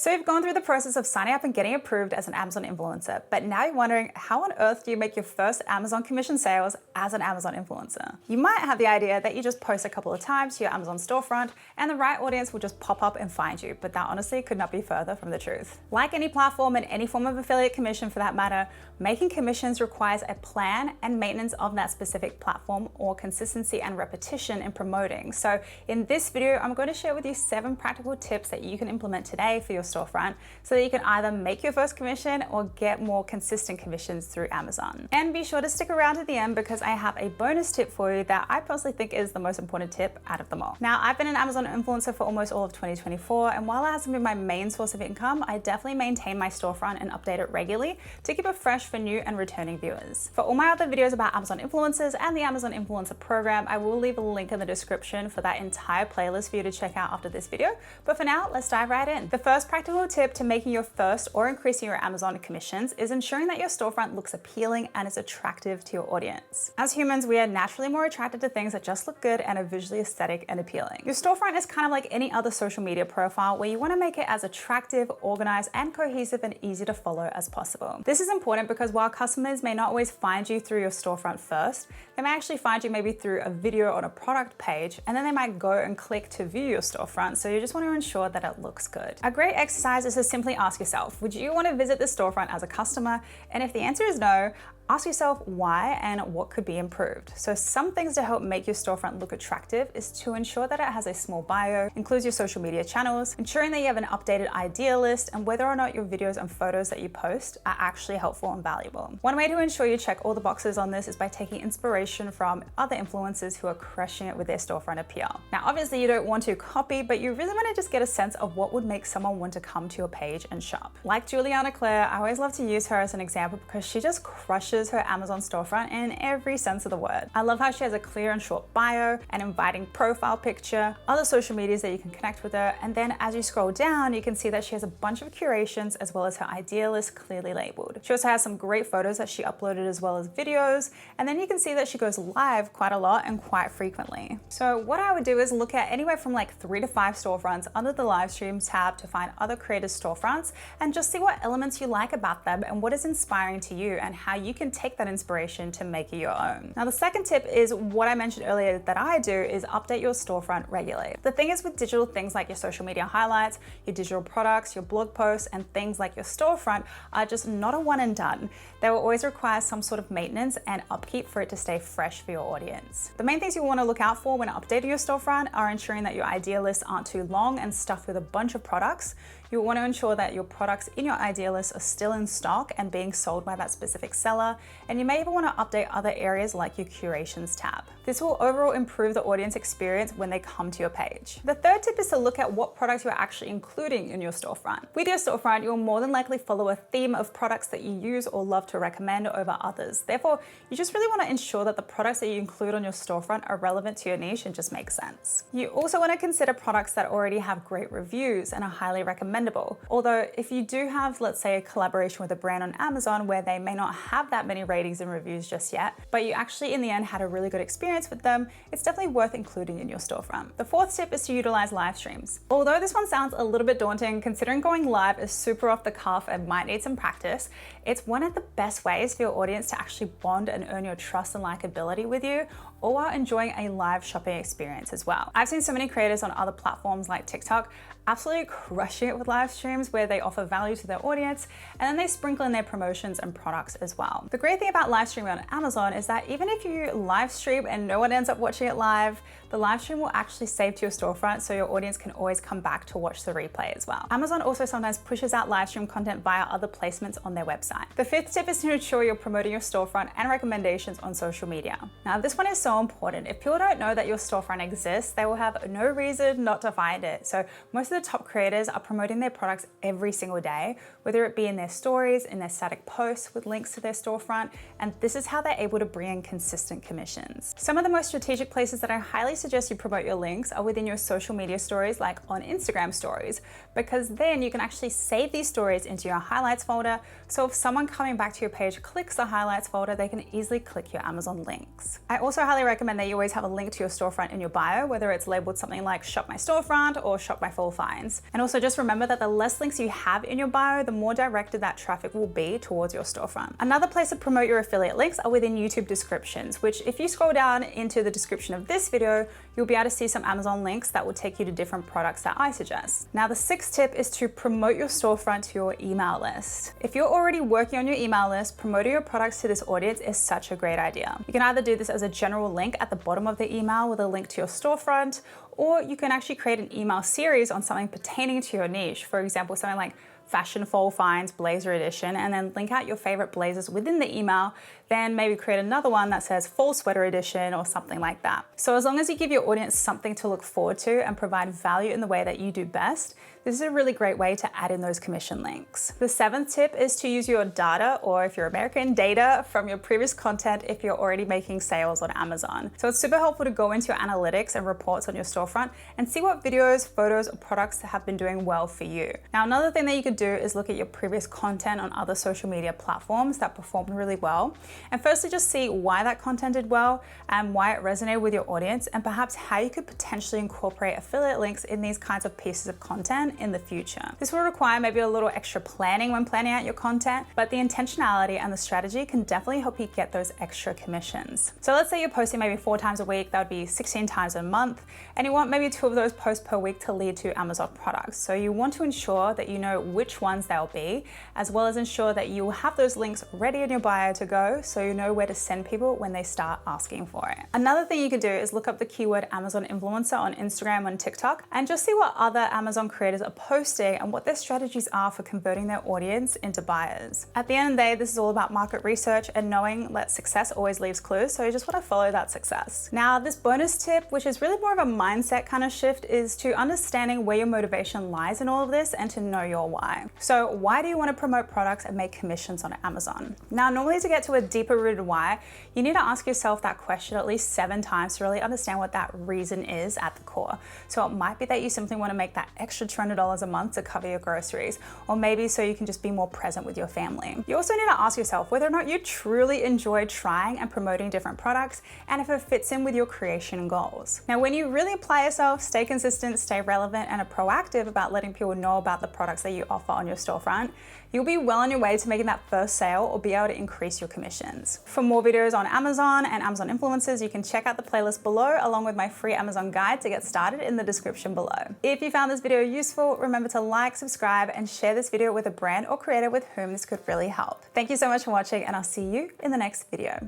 So you've gone through the process of signing up and getting approved as an Amazon influencer, but now you're wondering, how on earth do you make your first Amazon commission sales as an Amazon influencer? You might have the idea that you just post a couple of times to your Amazon storefront and the right audience will just pop up and find you, but that honestly could not be further from the truth. Like any platform and any form of affiliate commission for that matter, making commissions requires a plan and maintenance of that specific platform or consistency and repetition in promoting. So in this video, I'm going to share with you 7 practical tips that you can implement today for your storefront so that you can either make your first commission or get more consistent commissions through Amazon. And be sure to stick around to the end because I have a bonus tip for you that I personally think is the most important tip out of them all. Now, I've been an Amazon influencer for almost all of 2024, and while it hasn't been my main source of income, I definitely maintain my storefront and update it regularly to keep it fresh for new and returning viewers. For all my other videos about Amazon influencers and the Amazon influencer program, I will leave a link in the description for that entire playlist for you to check out after this video. But for now, let's dive right in. The first practical tip to making your first or increasing your Amazon commissions is ensuring that your storefront looks appealing and is attractive to your audience. As humans, we are naturally more attracted to things that just look good and are visually aesthetic and appealing. Your storefront is kind of like any other social media profile where you want to make it as attractive, organized, and cohesive and easy to follow as possible. This is important because while customers may not always find you through your storefront first, they may actually find you maybe through a video on a product page, and then they might go and click to view your storefront, so you just want to ensure that it looks good. A great exercise is to simply ask yourself, would you want to visit the storefront as a customer? And if the answer is no, ask yourself why and what could be improved. So some things to help make your storefront look attractive is to ensure that it has a small bio, includes your social media channels, ensuring that you have an updated idea list, and whether or not your videos and photos that you post are actually helpful and valuable. One way to ensure you check all the boxes on this is by taking inspiration from other influencers who are crushing it with their storefront appeal. Now, obviously you don't want to copy, but you really want to just get a sense of what would make someone want to come to your page and shop. Like Juliana Claire, I always love to use her as an example because she just crushes her Amazon storefront in every sense of the word. I love how she has a clear and short bio, an inviting profile picture, other social medias that you can connect with her, and then as you scroll down, you can see that she has a bunch of curations as well as her idea list clearly labeled. She also has some great photos that she uploaded as well as videos, and then you can see that she goes live quite a lot and quite frequently. So what I would do is look at anywhere from like 3 to 5 storefronts under the live stream tab to find other creators' storefronts and just see what elements you like about them and what is inspiring to you and how you can take that inspiration to make it your own. Now, the second tip is what I mentioned earlier that I do is update your storefront regularly. The thing is with digital things like your social media highlights, your digital products, your blog posts, and things like your storefront are just not a one and done. They will always require some sort of maintenance and upkeep for it to stay fresh for your audience. The main things you want to look out for when updating your storefront are ensuring that your idea lists aren't too long and stuffed with a bunch of products. You'll want to ensure that your products in your idea list are still in stock and being sold by that specific seller, and you may even want to update other areas like your curations tab. This will overall improve the audience experience when they come to your page. The third tip is to look at what products you're actually including in your storefront. With your storefront, you'll more than likely follow a theme of products that you use or love to recommend over others. Therefore, you just really want to ensure that the products that you include on your storefront are relevant to your niche and just make sense. You also want to consider products that already have great reviews and are highly recommendable. Although if you do have, let's say, a collaboration with a brand on Amazon where they may not have that many ratings and reviews just yet, but you actually in the end had a really good experience with them, it's definitely worth including in your storefront. The fourth tip is to utilize live streams. Although this one sounds a little bit daunting, considering going live is super off the cuff and might need some practice, it's one of the best ways for your audience to actually bond and earn your trust and likability with you, all while enjoying a live shopping experience as well. I've seen so many creators on other platforms like TikTok absolutely crushing it with live streams where they offer value to their audience and then they sprinkle in their promotions and products as well. The great thing about live streaming on Amazon is that even if you live stream and no one ends up watching it live, the live stream will actually save to your storefront so your audience can always come back to watch the replay as well. Amazon also sometimes pushes out live stream content via other placements on their website. The fifth tip is to ensure you're promoting your storefront and recommendations on social media. Now, this one is so important. If people don't know that your storefront exists, they will have no reason not to find it. So most of the top creators are promoting their products every single day, whether it be in their stories, in their static posts with links to their storefront, and this is how they're able to bring in consistent commissions. Some of the most strategic places that I highly suggest you promote your links are within your social media stories, like on Instagram stories, because then you can actually save these stories into your highlights folder. So if someone coming back to your page clicks the highlights folder, they can easily click your Amazon links. I also highly recommend that you always have a link to your storefront in your bio, whether it's labeled something like Shop My Storefront or Shop My Full Finds. And also just remember that the less links you have in your bio, the more directed that traffic will be towards your storefront. Another place to promote your affiliate links are within YouTube descriptions, which if you scroll down into the description of this video, you'll be able to see some Amazon links that will take you to different products that I suggest. Now, the sixth tip is to promote your storefront to your email list. If you're already working on your email list, promoting your products to this audience is such a great idea. You can either do this as a general link at the bottom of the email with a link to your storefront, or you can actually create an email series on something pertaining to your niche. For example, something like Fashion Fall Finds Blazer Edition, and then link out your favorite blazers within the email, then maybe create another one that says Fall Sweater Edition or something like that. So as long as you give your audience something to look forward to and provide value in the way that you do best, this is a really great way to add in those commission links. The seventh tip is to use your data, or if you're American, data from your previous content if you're already making sales on Amazon. So it's super helpful to go into your analytics and reports on your storefront and see what videos, photos, or products have been doing well for you. Now, another thing that you could do is look at your previous content on other social media platforms that performed really well. And firstly, just see why that content did well and why it resonated with your audience, and perhaps how you could potentially incorporate affiliate links in these kinds of pieces of content in the future. This will require maybe a little extra planning when planning out your content, but the intentionality and the strategy can definitely help you get those extra commissions. So let's say you're posting maybe 4 times a week, that would be 16 times a month, and you want maybe 2 of those posts per week to lead to Amazon products. So you want to ensure that you know which ones they'll be, as well as ensure that you will have those links ready in your bio to go, so you know where to send people when they start asking for it. Another thing you could do is look up the keyword Amazon influencer on Instagram and TikTok and just see what other Amazon creators are posting and what their strategies are for converting their audience into buyers. At the end of the day, this is all about market research and knowing that success always leaves clues, so you just want to follow that success. Now, this bonus tip, which is really more of a mindset kind of shift, is to understanding where your motivation lies in all of this and to know your why. So why do you want to promote products and make commissions on Amazon? Now, normally to get to a deeper rooted why, you need to ask yourself that question at least 7 times to really understand what that reason is at the core. So it might be that you simply want to make that extra $200 a month to cover your groceries, or maybe so you can just be more present with your family. You also need to ask yourself whether or not you truly enjoy trying and promoting different products, and if it fits in with your creation goals. Now, when you really apply yourself, stay consistent, stay relevant, and are proactive about letting people know about the products that you offer on your storefront, you'll be well on your way to making that first sale or be able to increase your commissions. For more videos on Amazon and Amazon influencers, you can check out the playlist below, along with my free Amazon guide to get started in the description below. If you found this video useful, remember to like, subscribe, and share this video with a brand or creator with whom this could really help. Thank you so much for watching, and I'll see you in the next video.